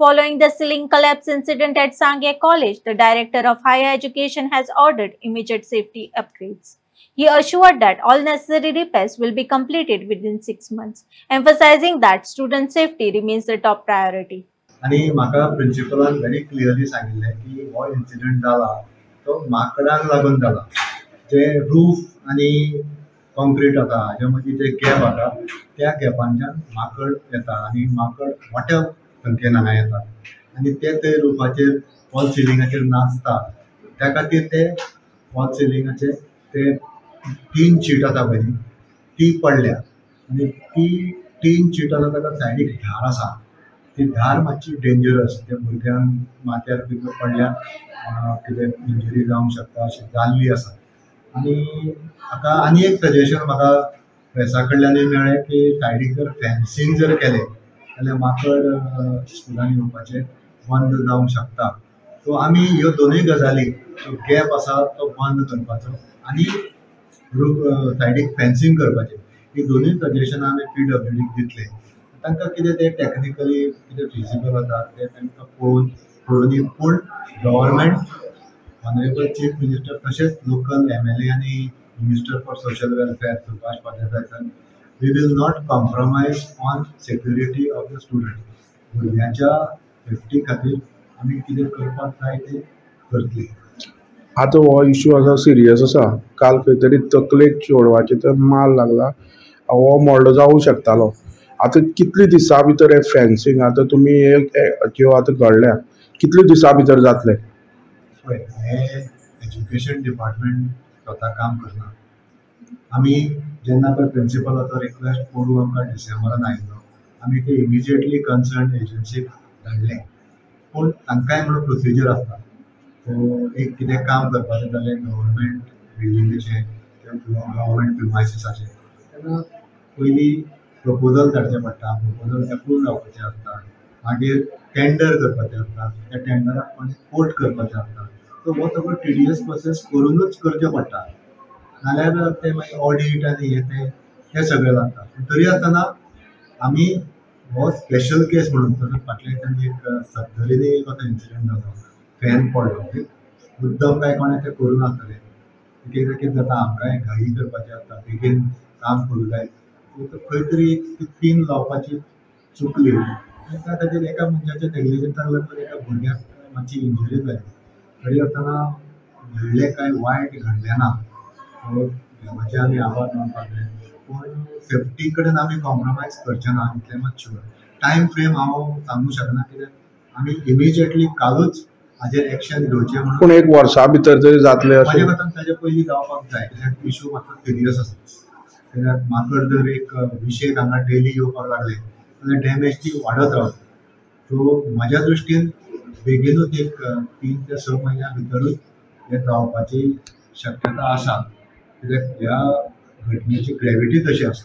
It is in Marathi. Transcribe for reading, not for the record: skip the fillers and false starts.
Following the ceiling collapse incident at Sangye College, the Director of Higher Education has ordered immediate safety upgrades. He assured that all necessary repairs will be completed within 6 months, emphasizing that student safety remains the top priority. आणि म्हाका प्रिन्सिपलान व्हेरी क्लियरली सांगिल्लें की हो इन्सिडंट जाला तो माकडांक लागून जाला. जे रूफ आणि कॉन्क्रीट आसा हाजे मदीं जे गॅप आसा त्या गॅपांच्यान माकड येता आनी माकड मोठ्या संख्येन हांगा येता आनी ते रुफाचेर फॉल सिलिंगाचेर नाचता. त्या खातीर ते फॉल सिलिंगाचेर ते टीन शीट आसा पळय ती पडल्या आनी ती टीन शीट आसा ताका सायडीक धार आसा. ती धार मातशी डेंजरस. त्या भुरग्यांक माथ्यार बी पडल्यार कितें इंजरी जावंक शकता अशी जाल्ली आसा. आनी हाका आनी एक सजेशन म्हाका प्रेसा कडल्यानूय मेळ्ळें की सायडीक जर फेन्सींग जर केलें जाल्यार माकड स्कुलान येवपाचें बंद जावंक शकता. सो आमी ह्यो दोनूय गजाली जो गॅप आसा तो बंद करपाचो आनी सायडीक फेन्सींग करपाचें ही दोनूय सजेशनां आमी PWDक दितले. तांकां कितें तें टॅक्निकली कितें फिजिबल आसा तें तांकां पळोवन पूण गव्हर्मेंट ऑनरेबल चीफ मिनिस्टर तशेंच लोकल MLA आनी minister for social welfare Subhash Palekar we will not compromise on security of the student. भुरग्यांच्या सेफ्टी खातीर आमी कितें करपाक जाय तें करतली. आतां हो इश्यू आसा सिरियस आसा. काल खंय तरी तकलेक चेडवाचे तर मार लागला. हो मोडलो जावंक शकतालो. आतां कितले दिसा भितर हे फेन्सींग आतां तुमी ज्यो आतां घडल्या कितले दिसा भितर जातले? पळय हे एज्युकेशन डिपार्टमेंट स्वता काम करना. आमी जेन्ना पळय प्रिन्सिपलाचो रिक्वेस्ट करून आमकां डिसेंबरान आयिल्लो आमी ते इमिजिएटली कन्सर्न एजन्सीक धाडलें. पूण तांकांय म्हणून प्रोसिजर आसता. सो एक कितें काम करपाचें जाल्यार गव्हर्मेंट बिल्डिंगेचें किंवा गव्हर्मेंट प्रिमायसिसाचें तेन्ना पयलीं प्रपोजल धाडचें पडटा. प्रपोजल एप्रूव जावपाचें आसता. मागीर टेंडर करपाचें आसता. त्या टेंडराक कोणें कोट करपाचें आसता. सो हो सगळो टिडियस प्रोसेस करूनच करचें पडटा. नाल्यार ते मागीर ऑडीट आनी हें सगळें लागता. तरी आसतना आमी हो स्पेशल केस म्हणून तर फाटल्या दिसांनी एक सत्तरीनी एक असो इन्सिडंट जालो. फॅन पडलो. मुद्दम काय कोणें तें करूं नासतलें. कितें जाता आमकांय घाई करपाचें आसता. बेगीन काम करूं जाय. खंय तरी एक पिन लावपाची चुकली. त्या खातीर एका मनशाच्या नेग्लिजन्साक लागून एका भुरग्याक मातशी इंजरी जाली. तरी आसतना व्हडलें कांय वायट घडलें ना. देवाचे आमी आभार मानपाक जाय. पूण सेफ्टी कडेन आमी कॉम्प्रोमायज करचे ना इतलें मात शुअर. टायम फ्रेम हांव सांगूंक शकना कित्याक आमी इमिजिएटली कालूच हाजेर एक्शन घेवचें म्हणून. पूण एक वर्सा भितर तरी जातलें अशें म्हाज्या मतान ताचे पयलीं जावपाक जाय. कित्याक इशू मातसो सिरियस आसा. कित्याक माकड जर एक विशेक हांगा डेली येवपाक लागले जाल्यार डॅमेज ती वाडत रावता. सो म्हाज्या दृश्टीन बेगीनूच एक 3 ते 6 म्हयन्या भितरूच हें जावपाची शक्यता आसा. कित्याक ह्या घटनेची ग्रेविटी तशी आसा.